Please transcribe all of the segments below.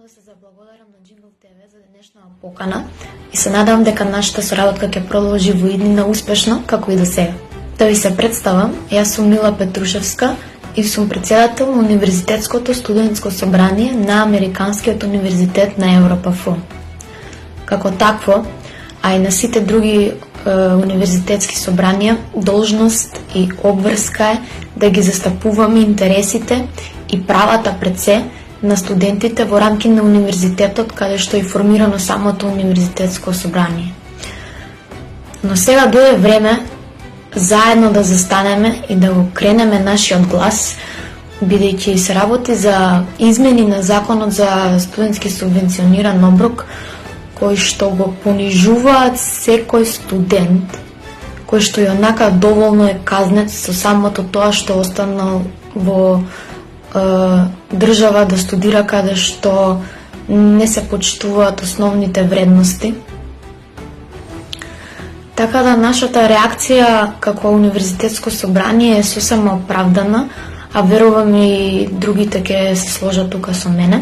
да се заблагодарам на Jingle TV за денешната покана и се надам дека нашата соработка ќе продолжи во иднина успешно како и до сега. Да ви се представам, јас сум Мила Петрушевска и сум председател на Универзитетското студентско собрание на Американскиот универзитет на ЕвропаФ. Како такво, а и на сите други универзитетски собранија, должност и обврска е да ги застапуваме интересите и правата пред се на студентите во рамки на универзитетот, каде што е формирано самото универзитетско собрание. Но сега дојде време заедно да застанеме и да го кренеме нашиот глас, бидејќи се работи за измени на законот за студентски субвенциониран оброк, кои што го понижуваат секој студент, кој што и онака доволно е казнет со самото тоа што останал во држава да студира каде што не се почитуваат основните вредности. Така да нашата реакција како универзитетско собрание е сосема оправдана, а верувам и другите ќе се сложат тука со мене,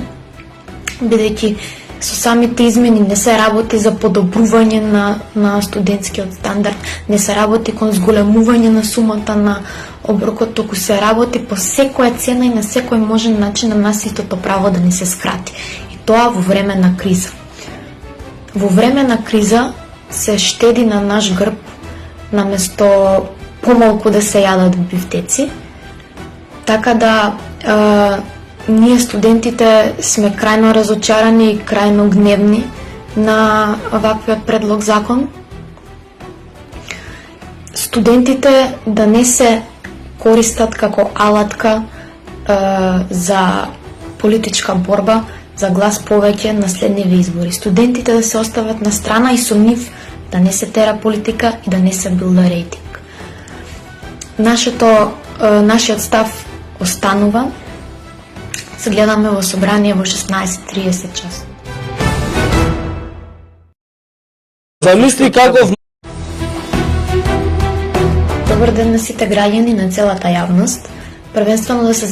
бидејќи со самите измени не се работи за подобрување на студентскиот стандард, не се работи кон зголемување на сумата на оброкот, туку се работи по секоја цена и на секој можен начин на нас истото право да ни се скрати. И тоа во време на криза. Во време на криза се штеди на наш грб, наместо помалку да се јадат бифтеци. Така да ние студентите сме крајно разочарани и крајно гневни на ваквиот предлог закон. Студентите да не се користат како алатка за политичка борба за глас повеќе на следниви избори. Студентите да се остават на страна и со нив да не се тера политика и да не се билда рейтинг. Нашиот став останува. Се гледаме во собрание во 16:30 часа. Замисли каков... Добар ден на сите граѓани, на целата јавност. Првенствено да се